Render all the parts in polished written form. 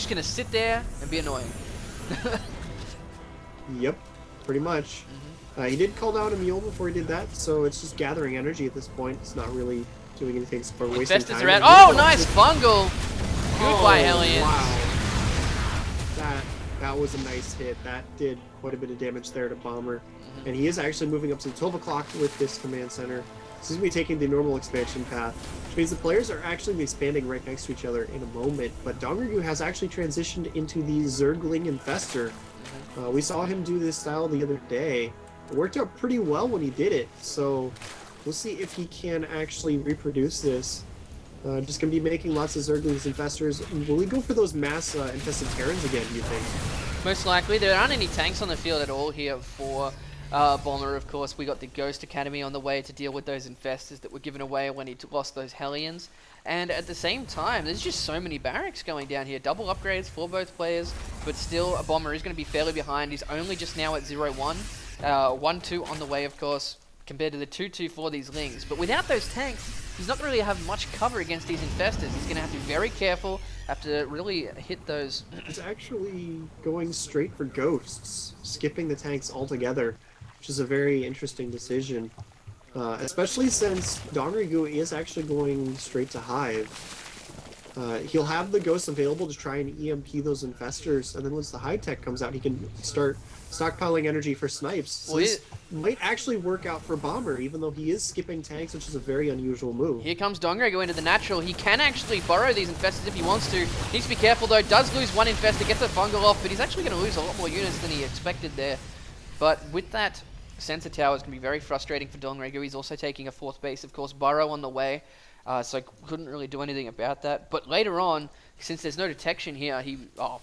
just going to sit there and be annoying. Yep, pretty much. He did call down a mule before he did that, so it's just gathering energy at this point. It's not really doing anything for wasting Infestors time. are out. Oh, nice fungal! Goodbye, Oh, Hellions. wow. That was a nice hit. That did quite a bit of damage there to Bomber. And he is actually moving up to the 12 o'clock with this command center. This is going to be taking the normal expansion path, which means the players are actually expanding right next to each other in a moment. But Dongrigu has actually transitioned into the Zergling Infestor. We saw him do this style the other day. It worked out pretty well when he did it, so we'll see if he can actually reproduce this. Just going to be making lots of Zerglings Infestors. Will he go for those mass infested Terrans again, do you think? Most likely. There aren't any tanks on the field at all here for Bomber, of course. We got the Ghost Academy on the way to deal with those infestors that were given away when he lost those Hellions. And at the same time, there's just so many barracks going down here. Double upgrades for both players, but still a Bomber is going to be fairly behind. He's only just now at 0-1. 1-2 on the way, of course, compared to the 2-2 for these Lings. But without those tanks, he's not going to really have much cover against these infestors. He's going to have to be very careful, have to really hit those. He's actually going straight for Ghosts, skipping the tanks altogether, which is a very interesting decision. Especially since Dongrigu is actually going straight to Hive. He'll have the Ghosts available to try and EMP those infestors, and then once the Hive tech comes out, he can start stockpiling energy for snipes. So this might actually work out for Bomber, even though he is skipping tanks, which is a very unusual move. Here comes Dongrigu into the natural. He can actually burrow these infestors if he wants to. Needs to be careful though. Does lose one infestor, gets a fungal off, but he's actually going to lose a lot more units than he expected there. But with that sensor tower, it's going to be very frustrating for Dongrigu. He's also taking a fourth base, of course, burrow on the way. So couldn't really do anything about that. But later on, since there's no detection here, he... Oh,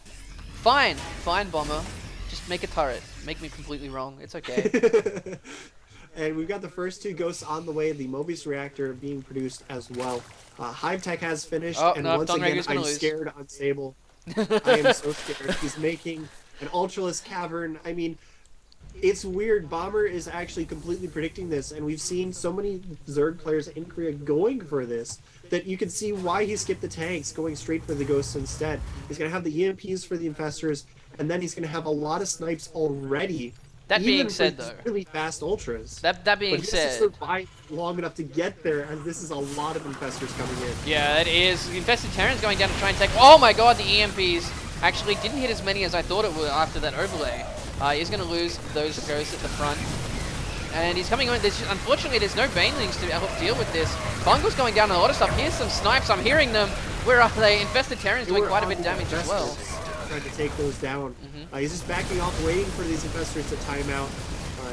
fine, Bomber. Just make a turret. Make me completely wrong. It's okay. And we've got the first two Ghosts on the way. The Mobius reactor being produced as well. Hive tech has finished, and no, once again, I'm scared, unstable. I am so scared. He's making an Ultralisk Cavern. I mean, it's weird. Bomber is actually completely predicting this, and we've seen so many Zerg players in Korea going for this that you can see why he skipped the tanks, going straight for the Ghosts instead. He's going to have the EMPs for the Infestors, and then he's going to have a lot of snipes already. That being said, though, really fast Ultras. That being said, he has to survive long enough to get there, and this is a lot of Infestors coming in. Yeah, it is. Infested Terran's going down to try and take... Oh my god, the EMPs actually didn't hit as many as I thought it would after that overlay. He's going to lose those Ghosts at the front. And he's coming on. Unfortunately, there's no Banelings to help deal with this. Fungal's going down on a lot of stuff. Here's some snipes. I'm hearing them. Where are they? Infested Terran's doing quite a bit of damage as well. Trying to take those down. He's just backing off, waiting for these Infestors to time out.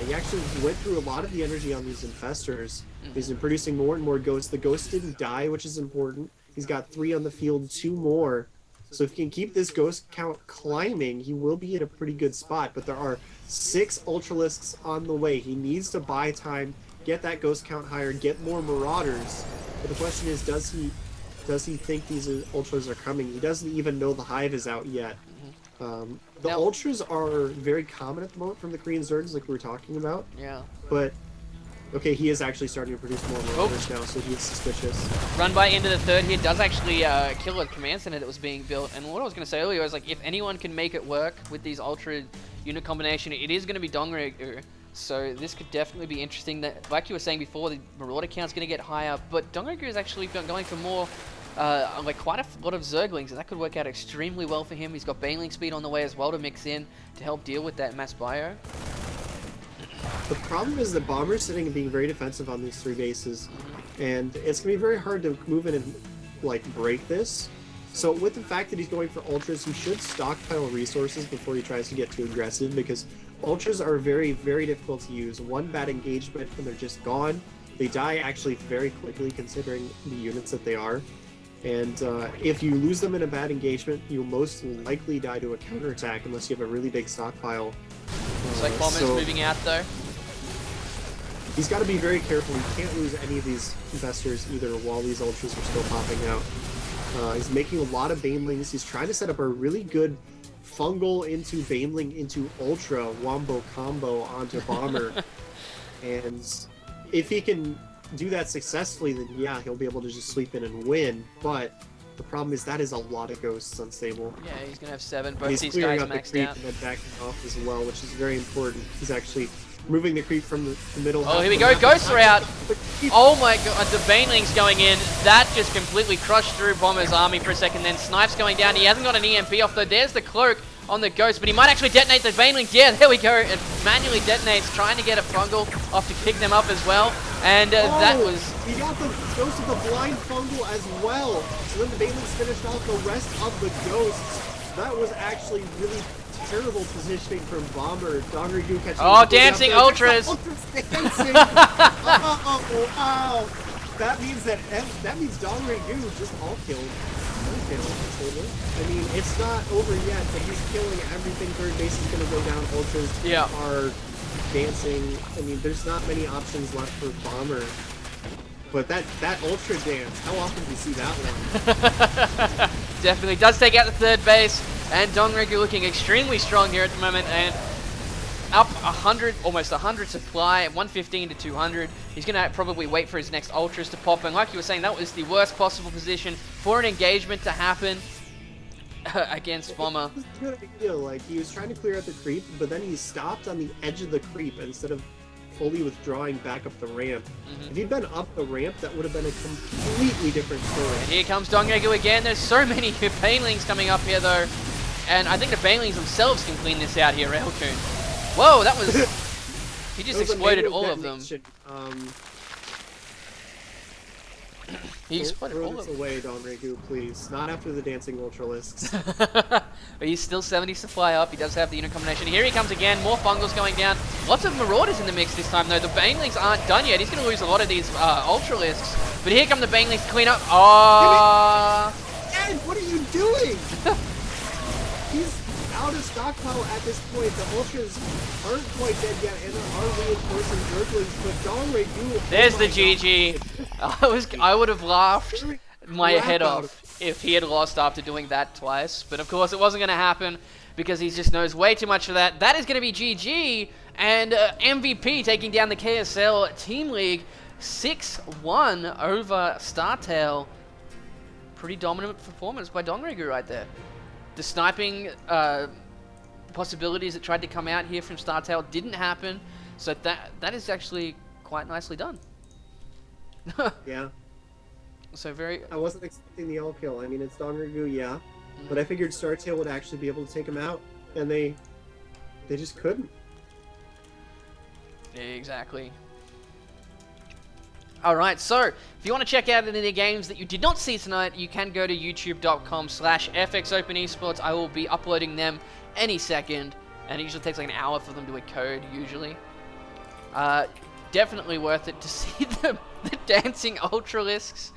He actually went through a lot of the energy on these Infestors. He's been producing more and more Ghosts. The Ghost didn't die, which is important. He's got 3 on the field, 2 more. So if he can keep this Ghost count climbing, he will be in a pretty good spot. But there are 6 Ultralisks on the way. He needs to buy time, get that Ghost count higher, get more Marauders. But the question is, does he think these Ultras are coming? He doesn't even know the Hive is out yet. The Ultras are very common at the moment from the Korean Zergs, like we were talking about. Yeah. But, okay, he is actually starting to produce more Marauders now, so he is suspicious. Run by into the third here does actually kill a command center that was being built. And what I was going to say earlier was, like, if anyone can make it work with these Ultra unit combination, it is going to be Dongrigu. So this could definitely be interesting. That, like you were saying before, the Marauder count's going to get higher, but Dongrigu is actually going for more, like quite a lot of Zerglings, and that could work out extremely well for him. He's got Baneling speed on the way as well to mix in to help deal with that mass bio. The problem is that Bomber's sitting and being very defensive on these 3 bases, and it's going to be very hard to move in and like break this. So with the fact that he's going for Ultras, he should stockpile resources before he tries to get too aggressive, because Ultras are very, very difficult to use. One bad engagement and they're just gone. They die actually very quickly considering the units that they are. And if you lose them in a bad engagement, you'll most likely die to a counterattack unless you have a really big stockpile. Looks like Bomber's moving out though. He's got to be very careful. He can't lose any of these Infestors either while these Ultras are still popping out. He's making a lot of Banelings. He's trying to set up a really good Fungal into Baneling into Ultra Wombo combo onto Bomber. And if he can do that successfully, then yeah, he'll be able to just sweep in and win. But The problem is that is a lot of ghosts unstable. Yeah, he's going to have 7. And Both he's these clearing guys out the maxed creep out. and then backing off as well, which is very important. He's actually moving the creep from the middle. Oh, here we go. Ghosts are out. Oh my god, the Baneling's going in. That just completely crushed through Bomber's army for a second. Then Snipes going down. He hasn't got an EMP off though. There's the cloak on the Ghost, but he might actually detonate the Baneling. Yeah, there we go. It manually detonates, trying to get a Fungal off to pick them up as well. And that was... He got the Ghost with the blind Fungal as well. So then the Baneling's finished off the rest of the Ghosts. That was actually really terrible positioning from Bomber. Dongrygu catching... Oh, dancing Ultras! Dancing! Oh, wow! That means Dongrygu just all killed. I mean, it's not over yet, but he's killing everything. Third base is going to go down. Ultras are dancing. I mean, there's not many options left for Bomber. But that Ultra dance, how often do you see that one? Definitely does take out the third base. And Dongrygu looking extremely strong here at the moment. And up 100, almost 100 supply, 115 to 200. He's going to probably wait for his next Ultras to pop. And like you were saying, that was the worst possible position for an engagement to happen against Bomber. It was a good idea. Like, he was trying to clear out the creep, but then he stopped on the edge of the creep instead of fully withdrawing back up the ramp. If he'd been up the ramp, that would have been a completely different story. And here comes Dongrygu again. There's so many Banelings coming up here, though. And I think the Banelings themselves can clean this out here, Railcoon. Whoa, that was... He just exploited all of them. He exploded all of them. Away, Dongrygu, please. Not after the dancing Ultralisks. But he's still 70 supply up. He does have the unit combination. Here he comes again. More Fungals going down. Lots of Marauders in the mix this time, though. The Banelings aren't done yet. He's going to lose a lot of these Ultralisks. But here come the Banelings to clean up. Oh! Ed, what are you doing? He's out of stockpile at this point. The Ultras aren't quite dead yet, and there are reinforcing Zerglings, but Dongrygu... There's the GG. I would have laughed my head off if he had lost after doing that twice. But of course, it wasn't going to happen because he just knows way too much for that. That is going to be GG, and MVP taking down the KSL Team League 6-1 over Startale. Pretty dominant performance by Dongrygu right there. The sniping possibilities that tried to come out here from Startale didn't happen, so that is actually quite nicely done. Yeah. So very... I wasn't expecting the all kill. I mean, it's Dongrygu, yeah. But I figured Startale would actually be able to take him out, and they just couldn't. Exactly. Alright, so if you want to check out any of the games that you did not see tonight, you can go to youtube.com/FXOpenEsports. I will be uploading them any second, and it usually takes like an hour for them to encode, usually. Definitely worth it to see the dancing Ultralisks.